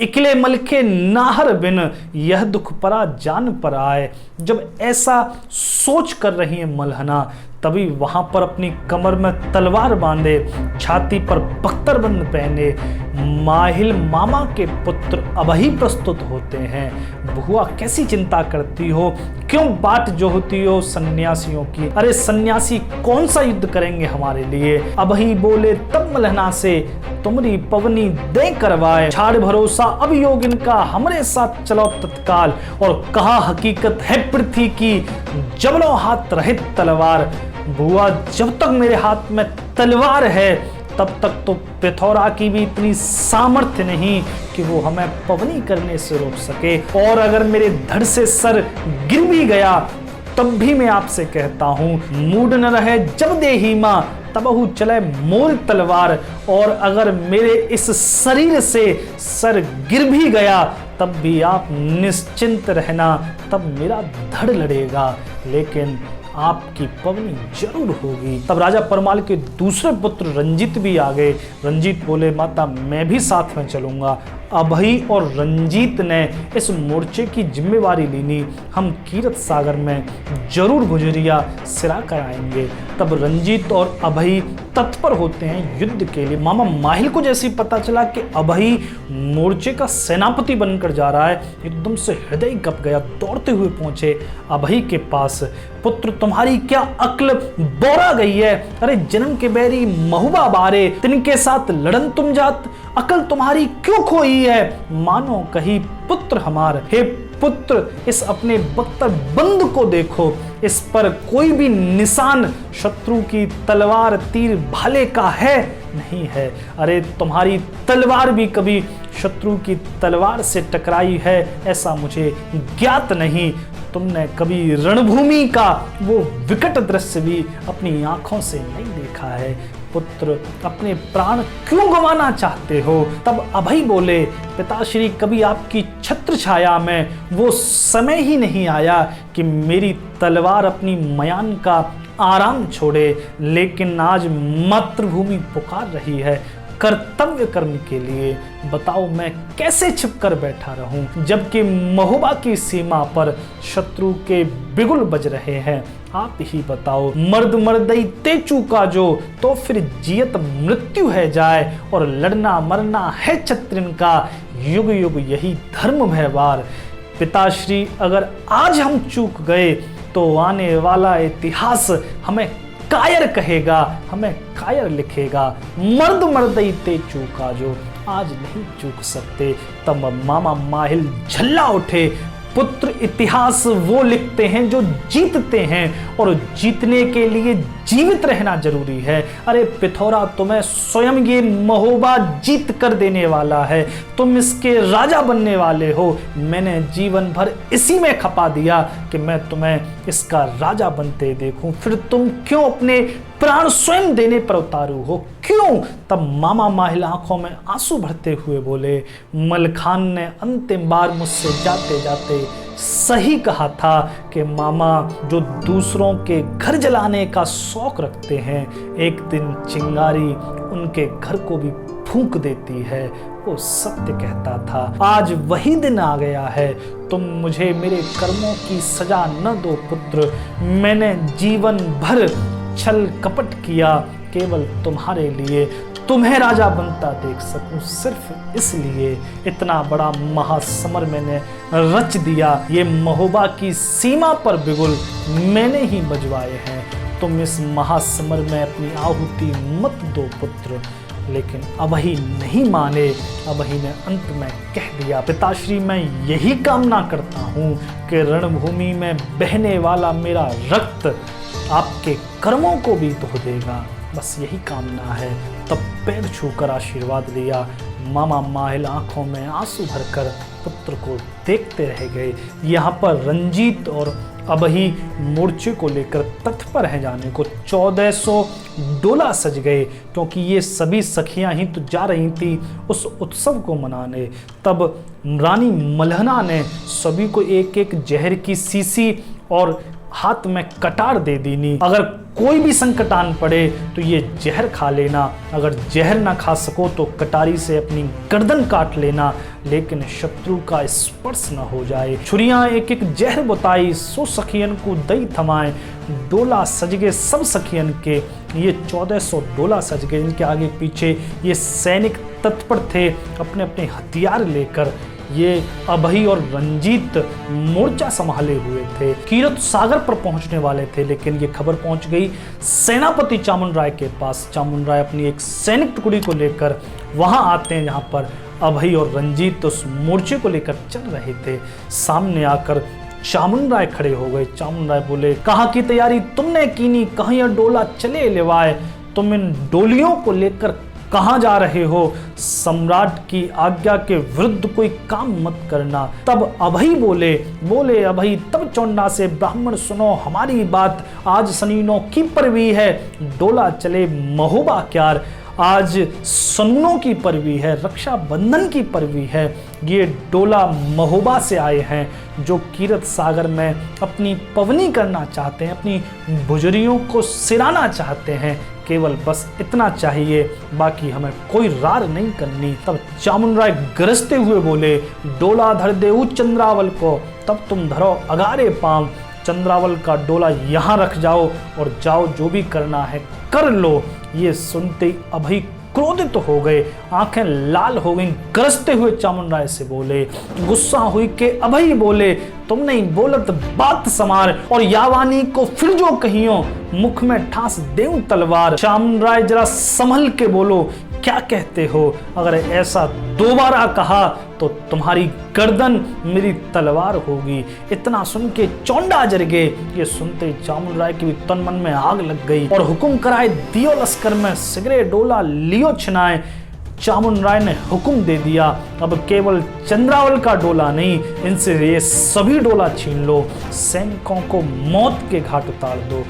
इकले मलखे नाहर बिन, यह दुख परा जान पर आए। जब ऐसा सोच कर रही है मल्हना, तभी वहां पर अपनी कमर में तलवार बांधे, छाती पर बख्तरबंद पहने माहिल मामा के पुत्र अभई प्रस्तुत होते हैं। बुआ कैसी चिंता करती हो, क्यों बाट जोहती हो सन्यासियों की? अरे सन्यासी कौन सा युद्ध करेंगे हमारे लिए? अभई बोले तब मल्हना से, तुमरी पवनी दे करवाए, छाड़ भरोसा अब योगिन का, हमरे साथ चलो तत्काल। और कहा हकीकत है पृथ्वी की, जबलो हाथ रहे तलवार। बुआ जब तक मेरे हाथ में तलवार है, तब तक तो पिथौरा की भी इतनी सामर्थ्य नहीं कि वो हमें पवनी करने से रोक सके। और अगर मेरे धड़ से सर गिर भी गया, तब भी मैं आपसे कहता हूं, मूड न रहे जब देही मां, तबहु चले मोर तलवार। और अगर मेरे इस शरीर से सर गिर भी गया, तब भी आप निश्चिंत रहना, तब मेरा धड़ लड़ेगा, लेकिन आपकी पवनी जरूर होगी। तब राजा परमाल के दूसरे पुत्र रंजीत भी आ गए। रंजीत बोले, माता मैं भी साथ में चलूंगा। अभई और रंजीत ने इस मोर्चे की जिम्मेवारी ली। हम कीरत सागर में जरूर गुजरिया सिरा कराएंगे। तब रंजीत और अभई तत्पर होते हैं युद्ध के लिए। मामा माहिल को जैसे ही पता चला कि अभई मोर्चे का सेनापति बनकर जा रहा है, एकदम से हृदय कप गया। दौड़ते हुए पहुंचे अभई के पास। पुत्र तुम्हारी क्या अक्ल बोरा गई है? अरे जन्म के बैरी महुबा बारे, तिनके साथ लड़न तुम जात, अकल तुम्हारी क्यों खोई है? मानो कही पुत्र हमार। हे पुत्र, इस अपने बख्तर बंद को देखो, इस पर कोई भी निशान शत्रु की तलवार तीर भाले का है? नहीं है। अरे तुम्हारी तलवार भी कभी शत्रु की तलवार से टकराई है ऐसा मुझे ज्ञात नहीं। तुमने कभी रणभूमि का वो विकट दृश्य भी अपनी आंखों से नहीं देखा है। पुत्र, अपने प्राण क्यों गंवाना चाहते हो? तब अभई बोले, पिताश्री, कभी आपकी छत्र छाया में वो समय ही नहीं आया कि मेरी तलवार अपनी मयान का आराम छोड़े, लेकिन आज मातृभूमि पुकार रही है कर्तव्य कर्म के लिए। बताओ मैं कैसे छिप कर बैठा रहूं, जबकि महोबा की सीमा पर शत्रु के बिगुल बज रहे हैं। आप ही बताओ, मर्द मर्दई तेचू का जो, तो फिर जियत मृत्यु है जाए, और लड़ना मरना है क्षत्रिन का, युग युग यही धर्म व्यवहार। पिताश्री, अगर आज हम चूक गए तो आने वाला इतिहास हमें कायर कहेगा, हमें कायर लिखेगा। मर्द मर्दई तेचू का जो, आज नहीं चूक सकते। तब मामा माहिल झल्ला उठे। पुत्र, इतिहास वो लिखते हैं जो जीतते हैं, और जीतने के लिए जीवित रहना जरूरी है। अरे पिथौरा, तुम्हें स्वयं ये महोबा जीत कर देने वाला है, तुम इसके राजा बनने वाले हो। मैंने जीवन भर इसी में खपा दिया कि मैं तुम्हें इसका राजा बनते देखूं, फिर तुम क्यों अपने प्राण स्वयं देने पर उतारू हो? क्यों? तब मामा माहिल आंखों में आंसू भरते हुए बोले, मलखान ने अंतिम बार मुझसे जाते जाते सही कहा था कि मामा जो दूसरों के घर जलाने का शौक रखते हैं, एक दिन चिंगारी उनके घर को भी फूंक देती है। वो सत्य कहता था। आज वही दिन आ गया है। तुम मुझे मेरे कर्मों की सजा न दो पुत्र। मैंने जीवन भर छल कपट किया केवल तुम्हारे लिए, तुम्हें राजा बनता देख सकूं, सिर्फ इसलिए इतना बड़ा महासमर मैंने रच दिया। ये महोबा की सीमा पर बिगुल मैंने ही बजवाए हैं। तुम इस महासमर में अपनी आहुति मत दो पुत्र। लेकिन अभई नहीं माने। अभई ने अंत में कह दिया, पिताश्री, मैं यही कामना करता हूँ कि रणभूमि में बहने वाला मेरा रक्त आपके कर्मों को भी धो देगा। बस यही कामना है। तब पैर छूकर आशीर्वाद लिया। मामा माहिल आंखों में आंसू भरकर पुत्र को देखते रह गए। यहाँ पर रंजीत और अभई मोर्चे को लेकर तत्पर है जाने को। 1400 डोला सज गए, क्योंकि ये सभी सखियां ही तो जा रही थी उस उत्सव को मनाने। तब रानी मल्हना ने सभी को एक एक जहर की शीशी और हाथ में कटार दे दीनी। अगर कोई भी संकट आन पड़े तो ये जहर खा लेना, अगर जहर ना खा सको तो कटारी से अपनी गर्दन काट लेना, लेकिन शत्रु का स्पर्श न हो जाए। छुरियां एक एक जहर बताई, सो सखियन को दई थमाए। डोला सज गए सब सखियन के, ये 1400 डोला सज गए। इनके आगे पीछे ये सैनिक तत्पर थे अपने अपने हथियार लेकर। ये अभय और रंजीत मोर्चा संभाले हुए थे, कीरत सागर पर पहुंचने वाले थे, लेकिन ये खबर पहुंच गई सेनापति चामुंडराय के पास। चामुंडराय अपनी एक सैनिक टुकड़ी को लेकर वहां आते हैं जहां पर अभय और रंजीत उस मोर्चे को लेकर चल रहे थे। सामने आकर चामुंडराय खड़े हो गए। चामुंडराय बोले, कहाँ की तैयारी तुमने कीनी, कहाँ यह डोला चले लेवाए, तुम इन डोलियों को लेकर कहाँ जा रहे हो? सम्राट की आज्ञा के विरुद्ध कोई काम मत करना। तब अभय बोले अभय, तब चौंडा से, ब्राह्मण सुनो हमारी बात, आज सनीनों की परवी है, डोला चले महोबा क्यार। आज सन्नों की परवी है, रक्षाबंधन की परवी है। ये डोला महोबा से आए हैं जो कीरत सागर में अपनी पवनी करना चाहते हैं, अपनी बुजुर्गियों को सिराना चाहते हैं। केवल बस इतना चाहिए, बाकी हमें कोई रार नहीं करनी। तब चामुंडराय गरजते हुए बोले, डोला धर देऊ चंद्रावल को, तब तुम धरो अगारे पांव। चंद्रावल का डोला यहाँ रख जाओ और जाओ, जो भी करना है कर लो। ये सुनते ही अभय क्रोधित हो गए, आंखें लाल हो गईं। गरजते हुए चामुंडराय से बोले, गुस्सा हुई के अभय बोले, तुम नहीं बोलत बात समार, और यावानी को फिर जो कहियो, मुख में ठास देऊं तलवार। चामुंडराय जरा संभल के बोलो, क्या कहते हो? अगर ऐसा दोबारा कहा तो तुम्हारी गर्दन मेरी तलवार होगी। इतना सुन के चौंडा जर गए। ये सुनते चामुंडराय की भी तन मन में आग लग गई और हुक्म कराए, दियो लश्कर में सिगरे डोला लियो छिनाए। चामुंडराय ने हुक्म दे दिया, अब केवल चंद्रावल का डोला नहीं, इनसे ये सभी डोला छीन लो, सैनिकों को मौत के घाट उतार दो।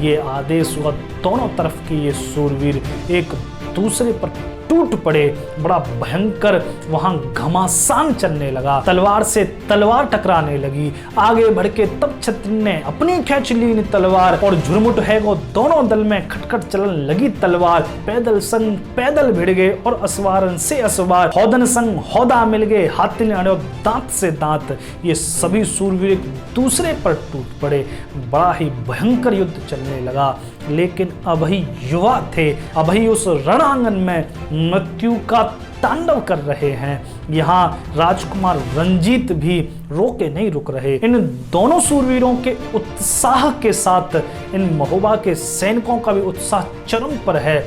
ये आदेश हुआ, दोनों तरफ के ये सूरवीर एक दूसरे पर टूट पड़े। बड़ा भयंकर वहां घमासान चलने लगा, तलवार से तलवार टकराने लगी। आगे बढ़ के तब क्षत्रिय ने अपनी खींच ली तलवार और झुरमुट है वो दोनों दल में खटखट चलन लगी तलवार। पैदल संग पैदल भिड़ गए और असवारन से असवार, हौदन संग हौदा मिल गए, हाथी ने अड़े दांत से दांत। ये सभी सूरवीर एक दूसरे पर टूट पड़े। बड़ा ही भयंकर युद्ध चलने लगा, लेकिन अभय युवा थे। अभय उस रणांगन में मृत्यु का तांडव कर रहे हैं। यहाँ राजकुमार रंजीत भी रोके नहीं रुक रहे। इन दोनों सूरवीरों के उत्साह के साथ इन महोबा के सैनिकों का भी उत्साह चरम पर है।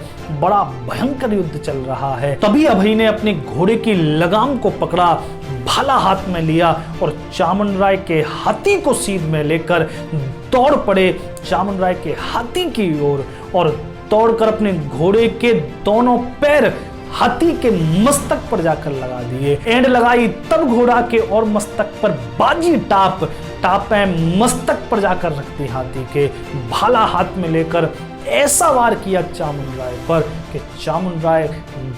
बड़ा भयंकर युद्ध चल रहा है। तभी अभय ने अपने घोड़े की लगाम को पकड़ा, भाला हाथ में लिया और चामुंडराय के हाथी को सीध में लेकर दौड़ पड़े चामुंडराय के हाथी की ओर और दौड़कर अपने घोड़े के दोनों पैर हाथी के मस्तक पर जाकर लगा दिए। एंड लगाई तब घोड़ा के और मस्तक पर बाजी टापें मस्तक पर जाकर रख दी हाथी के। भाला हाथ में लेकर ऐसा वार किया चामुंडराय पर कि चामुंडराय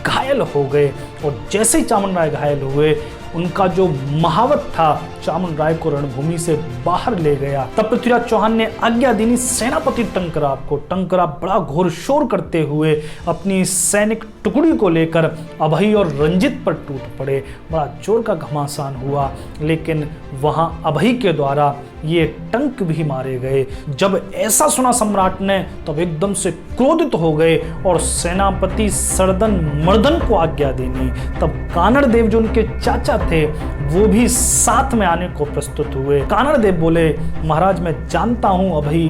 घायल हो गए। और जैसे ही चामुंडराय घायल हुए, उनका जो महावत था चामुंडराय को रणभूमि से बाहर ले गया। तब पृथ्वीराज चौहान ने आज्ञा दी सेनापति टंकराब को। टंकराब बड़ा घोर शोर करते हुए अपनी सैनिक टुकड़ी को लेकर अभय और रंजीत पर टूट पड़े। बड़ा जोर का घमासान हुआ, लेकिन वहां अभय के द्वारा ये टंक भी मारे गए। जब ऐसा सुना सम्राट ने तब एकदम से क्रोधित हो गए और सेनापति सरदन मर्दन को आज्ञा देनी। तब कानड़ देव जो उनके चाचा थे वो भी साथ में आने को प्रस्तुत हुए। कानड़ देव बोले, महाराज मैं जानता हूं अभय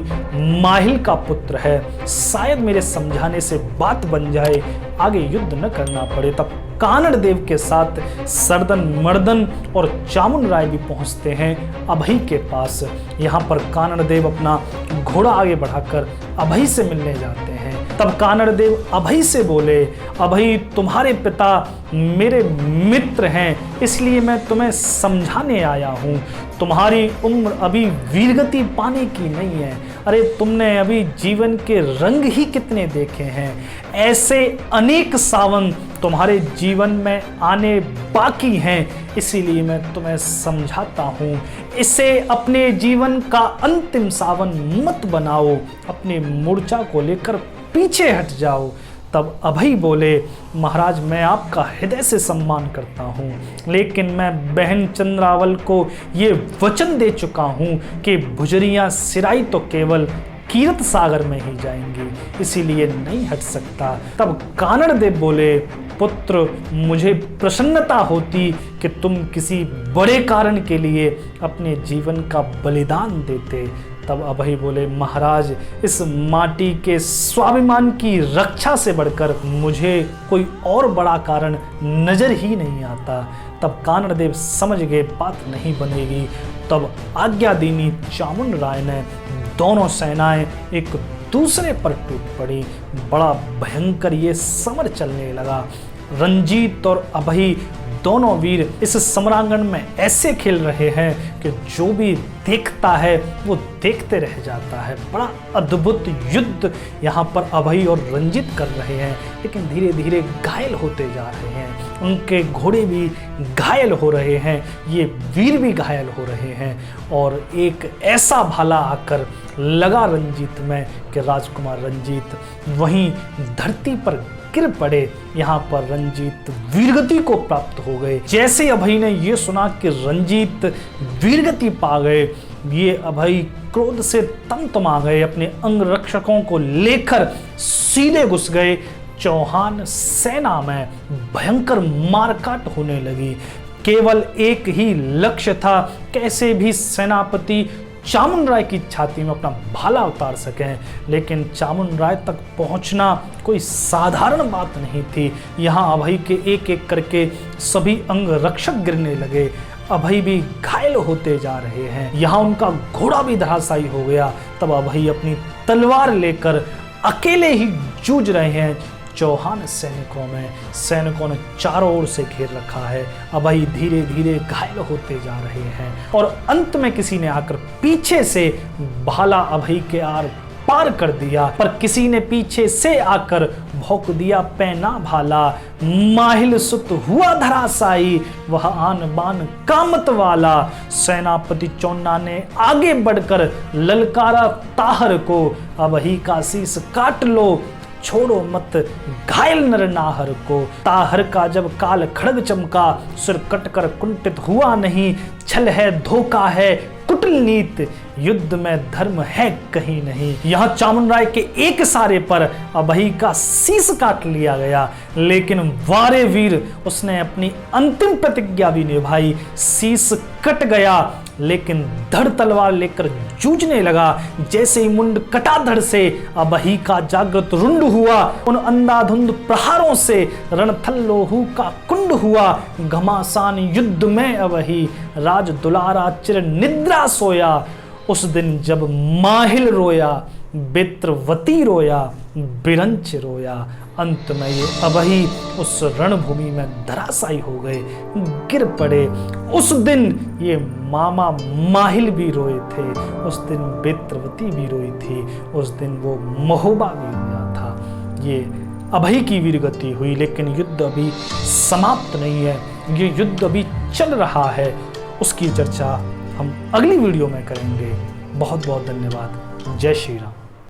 माहिल का पुत्र है, शायद मेरे समझाने से बात बन जाए, आगे युद्ध न करना पड़े। तब कानड़ देव के साथ सरदन मर्दन और चामुंडराय भी पहुंचते हैं अभय के पास। यहाँ पर कानड़ देव अपना घोड़ा आगे बढ़ाकर अभय से मिलने जाते हैं। तब कानड़ देव अभय से बोले, अभय तुम्हारे पिता मेरे मित्र हैं, इसलिए मैं तुम्हें समझाने आया हूँ। तुम्हारी उम्र अभी वीरगति पाने की नहीं है। अरे तुमने अभी जीवन के रंग ही कितने देखे हैं। ऐसे अनेक सावन तुम्हारे जीवन में आने बाकी हैं, इसीलिए मैं तुम्हें समझाता हूँ। इसे अपने जीवन का अंतिम सावन मत बनाओ, अपनी मूर्छा को लेकर पीछे हट जाओ। तब अभय बोले, महाराज मैं आपका हृदय से सम्मान करता हूँ, लेकिन मैं बहन चंद्रावल को ये वचन दे चुका हूँ कि भुजरियाँ सिराई तो केवल कीरत सागर में ही जाएंगी, इसीलिए नहीं हट सकता। तब कानड़ देव बोले, पुत्र मुझे प्रसन्नता होती कि तुम किसी बड़े कारण के लिए अपने जीवन का बलिदान देते। तब अभय बोले, महाराज इस माटी के स्वाभिमान की रक्षा से बढ़कर मुझे कोई और बड़ा कारण नजर ही नहीं आता। तब कानड़ देव समझ गए बात नहीं बनेगी। तब आज्ञा दीनी चामुंड राय ने दोनों सेनाएं एक दूसरे पर टूट पड़ी। बड़ा भयंकर ये समर चलने लगा। रंजीत और अभय दोनों वीर इस समरांगण में ऐसे खेल रहे हैं कि जो भी देखता है वो देखते रह जाता है। बड़ा अद्भुत युद्ध यहाँ पर अभय और रंजीत कर रहे हैं, लेकिन धीरे धीरे घायल होते जा रहे हैं। उनके घोड़े भी घायल हो रहे हैं, ये वीर भी घायल हो रहे हैं। और एक ऐसा भाला आकर लगा रंजीत में कि राजकुमार रंजीत वहीं धरती पर गिर पड़े। यहाँ पर रंजीत वीरगति को प्राप्त हो गए। जैसे अभय ने ये सुना कि रंजीत वीरगति पा गए, ये अभय क्रोध से तमतमा गए। अपने अंगरक्षकों को लेकर सीधे घुस गए। चौहान सेना में भयंकर मारकाट होने लगी। केवल एक ही लक्ष्य था, कैसे भी सेनापति चामुंड राय की छाती में अपना भाला उतार सकें, लेकिन चामुंड राय तक पहुंचना कोई साधारण बात नहीं थी। यहाँ अभय के एक एक करके सभी अंग रक्षक गिरने लगे। अभय भी घायल होते जा रहे हैं। यहाँ उनका घोड़ा भी धराशायी हो गया। तब अभय अपनी तलवार लेकर अकेले ही जूझ रहे हैं चौहान सैनिकों ने चारों ओर से घेर रखा है। अभय धीरे धीरे घायल होते जा रहे हैं और अंत में किसी ने आकर पीछे से भाला अभय के आर पार कर दिया। पर किसी ने पीछे से आकर भौंक दिया, पैना भाला माहिल सुत हुआ धराशायी, वह आन बान कामत वाला। सेनापति चौन्ना ने आगे बढ़कर ललकारा ताहर को, अभय का शीश काट लो, छोड़ो मत घायल नरनाहर को। ताहर का जब काल खड़ग चमका, सिर कटकर कुंठित हुआ नहीं। छल है धोखा है कुटिल नीत, युद्ध में धर्म है कहीं नहीं। यहाँ चामुंड राय के एक इशारे पर अभय का शीश काट लिया गया, लेकिन वारे वीर उसने अपनी अंतिम प्रतिज्ञा भी निभाई। शीश कट गया, लेकिन धड़ तलवार लेकर जूझने लगा। जैसे ही मुंड कटा धड़ से अभय का जागृत रुंड हुआ। उन अंधाधुंध प्रहारों से रणथल लोहू का कुंड हुआ। घमासान युद्ध में अभय राज दुलारा चिर निद्रा सोया। उस दिन जब माहिल रोया, बेत्रवती रोया, बिरंच रोया। अंत में ये अभय उस रणभूमि में धराशायी हो गए, गिर पड़े। उस दिन ये मामा माहिल भी रोए थे, उस दिन बेत्रवती भी रोई थी, उस दिन वो महोबा भी रोया था। ये अभय की वीरगति हुई, लेकिन युद्ध अभी समाप्त नहीं है, ये युद्ध अभी चल रहा है। उसकी चर्चा हम अगली वीडियो में करेंगे। बहुत बहुत धन्यवाद। जय श्री राम।